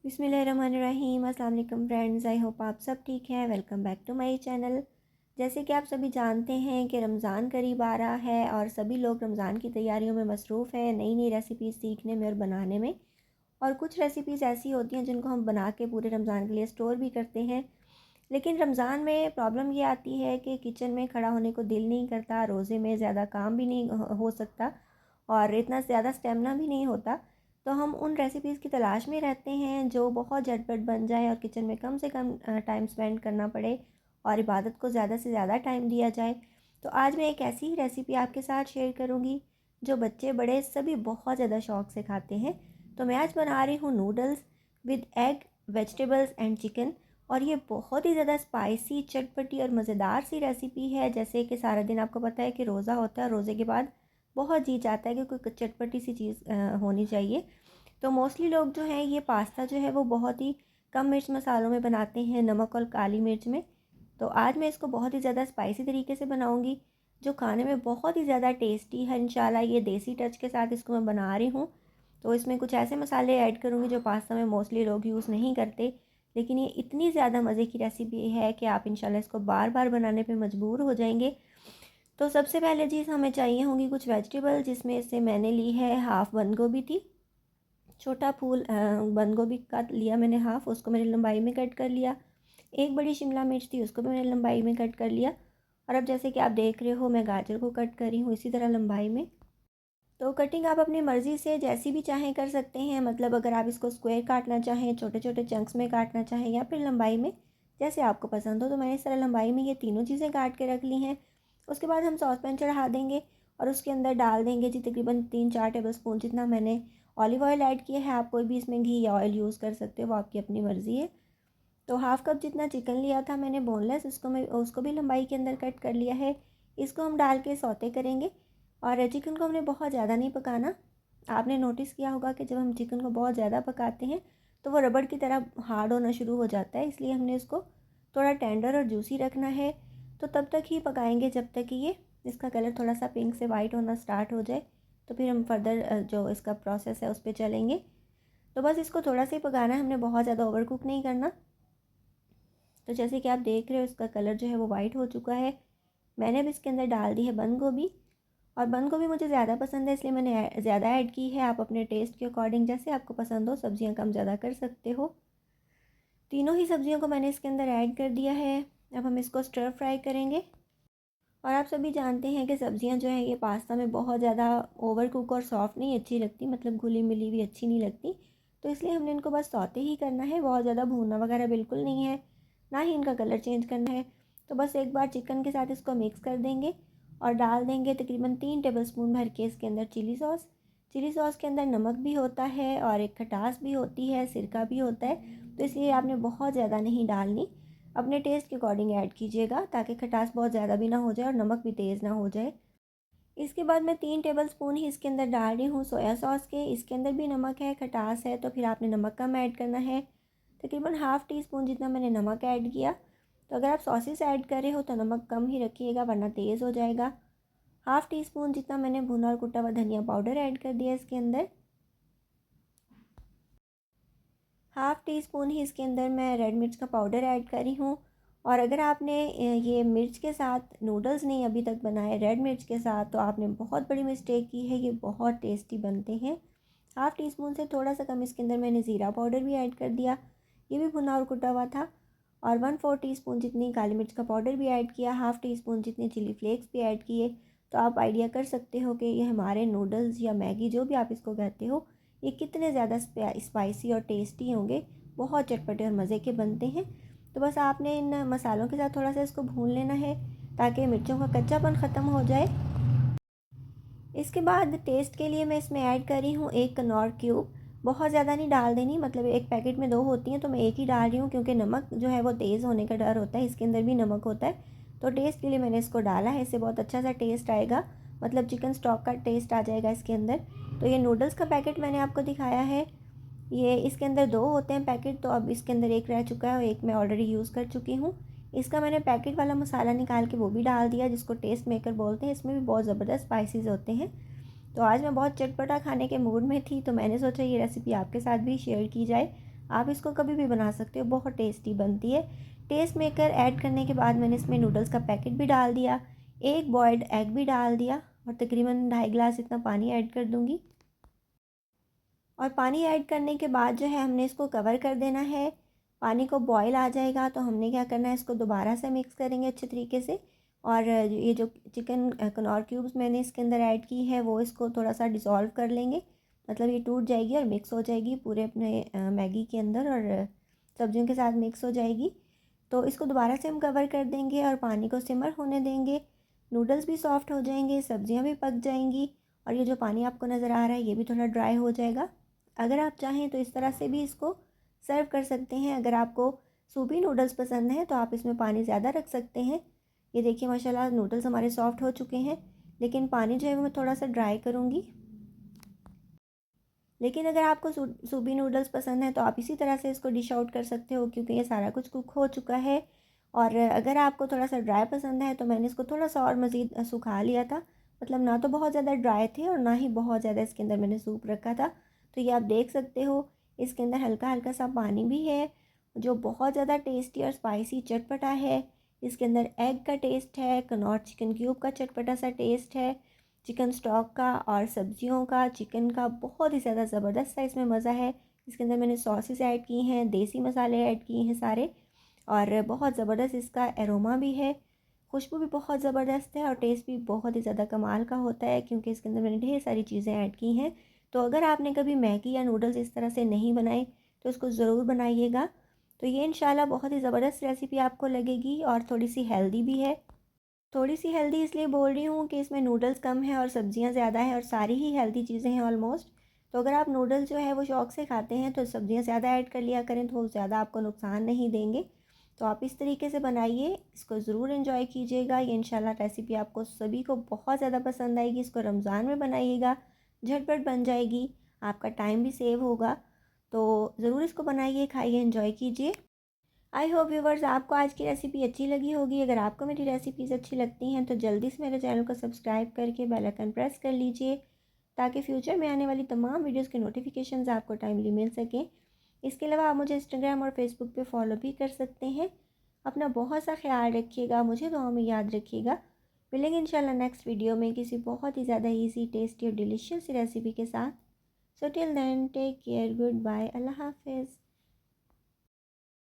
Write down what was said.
बिस्मिल्लाहिर्रहमानिर्रहीम। अस्सलाम वालेकुम फ्रेंड्स, आई होप आप सब ठीक हैं। Welcome back to my channel. जैसे कि आप सभी जानते हैं कि रमज़ान करीब आ रहा है और सभी लोग रमज़ान की तैयारियों में मसरूफ़ हैं, नई नई रेसिपीज़ सीखने में और बनाने में। और कुछ रेसिपीज़ ऐसी होती हैं जिनको हम बना के पूरे रमज़ान के लिए स्टोर भी करते हैं। लेकिन रमज़ान में प्रॉब्लम ये आती है कि किचन में खड़ा होने को दिल नहीं करता, रोज़े में ज़्यादा काम भी नहीं हो सकता और इतना ज़्यादा स्टेमिना भी नहीं होता। तो हम उन रेसिपीज़ की तलाश में रहते हैं जो बहुत झटपट बन जाए और किचन में कम से कम टाइम स्पेंड करना पड़े और इबादत को ज़्यादा से ज़्यादा टाइम दिया जाए। तो आज मैं एक ऐसी ही रेसिपी आपके साथ शेयर करूँगी जो बच्चे बड़े सभी बहुत ज़्यादा शौक़ से खाते हैं। तो मैं आज बना रही हूँ noodles with egg, vegetables and chicken. और ये बहुत ही ज़्यादा स्पाइसी, चटपटी और मज़ेदार सी रेसिपी है। जैसे कि सारा दिन आपको पता है कि रोज़ा होता है, रोज़े के बाद बहुत जी चाहता है कि कोई चटपटी सी चीज़ होनी चाहिए। तो मोस्टली लोग जो हैं ये पास्ता जो है वो बहुत ही कम मिर्च मसालों में बनाते हैं, नमक और काली मिर्च में। तो आज मैं इसको बहुत ही ज़्यादा स्पाइसी तरीके से बनाऊंगी जो खाने में बहुत ही ज़्यादा टेस्टी है। इंशाल्लाह ये देसी टच के साथ इसको मैं बना रही हूँ। तो इसमें कुछ ऐसे मसाले ऐड करूँगी जो पास्ता में मोस्टली लोग यूज़ नहीं करते, लेकिन ये इतनी ज़्यादा मज़े की रेसिपी है कि आप इंशाल्लाह इसको बार बार बनाने पर मजबूर हो जाएंगे। तो सबसे पहले चीज़ हमें चाहिए होंगी कुछ वेजिटेबल, जिसमें से मैंने ली है हाफ़ बंद गोभी थी, छोटा फूल बंद गोभी का लिया मैंने हाफ़, उसको मैंने लंबाई में कट कर लिया। एक बड़ी शिमला मिर्च थी, उसको भी मैंने लंबाई में कट कर लिया। और अब जैसे कि आप देख रहे हो मैं गाजर को कट करी हूँ इसी तरह लंबाई में। तो कटिंग आप अपनी मर्ज़ी से जैसी भी चाहें कर सकते हैं। मतलब अगर आप इसको स्क्वायर काटना चाहें, छोटे छोटे चंक्स में काटना चाहें या फिर लंबाई में, जैसे आपको पसंद हो। तो मैंने इस तरह लंबाई में ये तीनों चीज़ें काट के रख ली हैं। उसके बाद हम सॉस पैन चढ़ा देंगे और उसके अंदर डाल देंगे जी तकरीबन 3-4 टेबल स्पून जितना मैंने ऑलिव ऑयल ऐड किया है। आप कोई भी इसमें घी या ऑयल यूज़ कर सकते हो, वो आपकी अपनी मर्ज़ी है। तो हाफ़ कप जितना चिकन लिया था मैंने बोनलेस, उसको भी लंबाई के अंदर कट कर लिया है। इसको हम डाल के सौते करेंगे। और चिकन को हमने बहुत ज़्यादा नहीं पकाना। आपने नोटिस किया होगा कि जब हम चिकन को बहुत ज़्यादा पकाते हैं तो वो रबड़ की तरह हार्ड होना शुरू हो जाता है, इसलिए हमने इसको थोड़ा टेंडर और जूसी रखना है। तो तब तक ही पकाएंगे जब तक कि ये इसका कलर थोड़ा सा पिंक से वाइट होना स्टार्ट हो जाए। तो फिर हम फर्दर जो इसका प्रोसेस है उस पर चलेंगे। तो बस इसको थोड़ा सा ही पकाना है, हमने बहुत ज़्यादा ओवर कुक नहीं करना। तो जैसे कि आप देख रहे हो इसका कलर जो है वो वाइट हो चुका है। मैंने अब इसके अंदर डाल दी है बंद गोभी। और बंद गोभी मुझे ज़्यादा पसंद है इसलिए मैंने ज़्यादा ऐड की है। आप अपने टेस्ट के अकॉर्डिंग जैसे आपको पसंद हो सब्जियां कम ज़्यादा कर सकते हो। तीनों ही सब्जियों को मैंने इसके अंदर ऐड कर दिया है। अब हम इसको स्टर फ्राई करेंगे। और आप सभी जानते हैं कि सब्जियां जो है ये पास्ता में बहुत ज़्यादा ओवर कुक और सॉफ्ट नहीं अच्छी लगती, मतलब घुली मिली भी अच्छी नहीं लगती। तो इसलिए हमने इनको बस सौते ही करना है, बहुत ज़्यादा भूनना वगैरह बिल्कुल नहीं है, ना ही इनका कलर चेंज करना है। तो बस एक बार चिकन के साथ इसको मिक्स कर देंगे और डाल देंगे तकरीबन 3 टेबल स्पून भर के इसके अंदर चिली सॉस। चिली सॉस के अंदर नमक भी होता है और एक खटास भी होती है, सिरका भी होता है। तो इसलिए आपने बहुत ज़्यादा नहीं डालनी, अपने टेस्ट के अकॉर्डिंग ऐड कीजिएगा ताकि खटास बहुत ज़्यादा भी ना हो जाए और नमक भी तेज़ ना हो जाए। इसके बाद मैं 3 टेबल स्पून ही इसके अंदर डाल रही हूँ सोया सॉस के। इसके अंदर भी नमक है, खटास है, तो फिर आपने नमक कम ऐड करना है। तकरीबन हाफ़ टी स्पून जितना मैंने नमक ऐड किया। तो अगर आप सॉसेस ऐड कर रहे हो तो नमक कम ही रखिएगा वरना तेज़ हो जाएगा। हाफ़ टी स्पून जितना मैंने भुना और कुटा हुआ धनिया पाउडर ऐड कर दिया इसके अंदर। हाफ़ टी स्पून ही इसके अंदर मैं रेड मिर्च का पाउडर ऐड करी हूँ। और अगर आपने ये मिर्च के साथ नूडल्स नहीं अभी तक बनाए रेड मिर्च के साथ, तो आपने बहुत बड़ी मिस्टेक की है, ये बहुत टेस्टी बनते हैं। हाफ़ टी स्पून से थोड़ा सा कम इसके अंदर मैंने ज़ीरा पाउडर भी ऐड कर दिया, ये भी भुना और कुटा हुआ था। और 1/4 टी स्पून जितनी काली मिर्च का पाउडर भी ऐड किया, हाफ़ टी स्पून जितने चिली फ्लेक्स भी ऐड किए। तो आप आइडिया कर सकते हो कि ये हमारे नूडल्स या मैगी जो भी आप इसको कहते हो, ये कितने ज़्यादा स्पाइसी और टेस्टी होंगे, बहुत चटपटे और मज़े के बनते हैं। तो बस आपने इन मसालों के साथ थोड़ा सा इसको भून लेना है ताकि मिर्चों का कच्चापन ख़त्म हो जाए। इसके बाद टेस्ट के लिए मैं इसमें ऐड कर रही हूँ 1 कनौर क्यूब। बहुत ज़्यादा नहीं डाल देनी, मतलब एक पैकेट में 2 होती हैं तो मैं एक ही डाल रही हूँ क्योंकि नमक जो है वो तेज़ होने का डर होता है, इसके अंदर भी नमक होता है। तो टेस्ट के लिए मैंने इसको डाला है, इससे बहुत अच्छा सा टेस्ट आएगा, मतलब चिकन स्टॉक का टेस्ट आ जाएगा इसके अंदर। तो ये नूडल्स का पैकेट मैंने आपको दिखाया है, ये इसके अंदर 2 होते हैं पैकेट, तो अब इसके अंदर एक रह चुका है और एक मैं ऑलरेडी यूज़ कर चुकी हूँ। इसका मैंने पैकेट वाला मसाला निकाल के वो भी डाल दिया, जिसको टेस्ट मेकर बोलते हैं। इसमें भी बहुत ज़बरदस्त स्पाइसेस होते हैं। तो आज मैं बहुत चटपटा खाने के मूड में थी तो मैंने सोचा ये रेसिपी आपके साथ भी शेयर की जाए। आप इसको कभी भी बना सकते हो, बहुत टेस्टी बनती है। टेस्ट मेकर ऐड करने के बाद मैंने इसमें नूडल्स का पैकेट भी डाल दिया, एक बॉयल्ड एग भी डाल दिया और तकरीबन 2.5 गिलास इतना पानी ऐड कर दूँगी। और पानी ऐड करने के बाद जो है हमने इसको कवर कर देना है। पानी को बॉयल आ जाएगा तो हमने क्या करना है, इसको दोबारा से मिक्स करेंगे अच्छे तरीके से। और ये जो चिकन कनौर क्यूब्स मैंने इसके अंदर ऐड की है वो इसको थोड़ा सा डिज़ोल्व कर लेंगे, मतलब ये टूट जाएगी और मिक्स हो जाएगी पूरे अपने मैगी के अंदर और सब्जियों के साथ मिक्स हो जाएगी। तो इसको दोबारा से हम कवर कर देंगे और पानी को सिमर होने देंगे। नूडल्स भी सॉफ्ट हो जाएंगे, सब्जियां भी पक जाएंगी और ये जो पानी आपको नज़र आ रहा है ये भी थोड़ा ड्राई हो जाएगा। अगर आप चाहें तो इस तरह से भी इसको सर्व कर सकते हैं। अगर आपको सूपी नूडल्स पसंद है तो आप इसमें पानी ज़्यादा रख सकते हैं। ये देखिए माशाल्लाह नूडल्स हमारे सॉफ्ट हो चुके हैं, लेकिन पानी जो है वो मैं थोड़ा सा ड्राई करूँगी। लेकिन अगर आपको सूपी नूडल्स पसंद है तो आप इसी तरह से इसको डिश आउट कर सकते हो, क्योंकि ये सारा कुछ कुक हो चुका है। और अगर आपको थोड़ा सा ड्राई पसंद है तो मैंने इसको थोड़ा सा और मज़ीद सुखा लिया था, मतलब ना तो बहुत ज़्यादा ड्राई थे और ना ही बहुत ज़्यादा इसके अंदर मैंने सूप रखा था। तो ये आप देख सकते हो इसके अंदर हल्का हल्का सा पानी भी है, जो बहुत ज़्यादा टेस्टी और स्पाइसी चटपटा है। इसके अंदर एग का टेस्ट है, कनौर चिकन क्यूब का चटपटा सा टेस्ट है, चिकन स्टॉक का और सब्जियों का, चिकन का बहुत ही ज़्यादा ज़बरदस्त सा इसमें मज़ा है। इसके अंदर मैंने सॉसेस ऐड की हैं, देसी मसाले ऐड किए हैं सारे, और बहुत ज़बरदस्त इसका एरोमा भी है, खुशबू भी बहुत ज़बरदस्त है और टेस्ट भी बहुत ही ज़्यादा कमाल का होता है, क्योंकि इसके अंदर मैंने ढेर सारी चीज़ें ऐड की हैं। तो अगर आपने कभी मैगी या नूडल्स इस तरह से नहीं बनाए तो इसको ज़रूर बनाइएगा। तो ये इंशाल्लाह बहुत ही ज़बरदस्त रेसिपी आपको लगेगी और थोड़ी सी हेल्दी भी है। थोड़ी सी हेल्दी इसलिए बोल रही हूँ कि इसमें नूडल्स कम है और सब्जियाँ ज़्यादा हैं और सारी ही हेल्दी चीज़ें हैं ऑलमोस्ट। तो अगर आप नूडल्स जो है वो शौक़ से खाते हैं तो सब्जियाँ ज़्यादा ऐड कर लिया करें, तो वो ज़्यादा आपको नुकसान नहीं देंगे। तो आप इस तरीके से बनाइए, इसको ज़रूर एंजॉय कीजिएगा। ये इंशाल्लाह रेसिपी आपको सभी को बहुत ज़्यादा पसंद आएगी। इसको रमज़ान में बनाइएगा, झटपट बन जाएगी, आपका टाइम भी सेव होगा। तो ज़रूर इसको बनाइए, खाइए, एंजॉय कीजिए। आई होप व्यूवर्स आपको आज की रेसिपी अच्छी लगी होगी। अगर आपको मेरी रेसिपीज़ अच्छी लगती हैं तो जल्दी से मेरे चैनल को सब्सक्राइब करके बेल आइकन प्रेस कर लीजिए, ताकि फ्यूचर में आने वाली तमाम वीडियोस के नोटिफिकेशंस आपको टाइमली मिल सकें। इसके अलावा आप मुझे इंस्टाग्राम और फेसबुक पे फॉलो भी कर सकते हैं। अपना बहुत सा ख्याल रखिएगा, मुझे दुआ में याद रखिएगा। मिलेंगे इंशाल्लाह नेक्स्ट वीडियो में किसी बहुत ही ज़्यादा ईजी, टेस्टी और डिलीशियस रेसिपी के साथ। So till then take care, good bye, अल्लाह हाफिज़।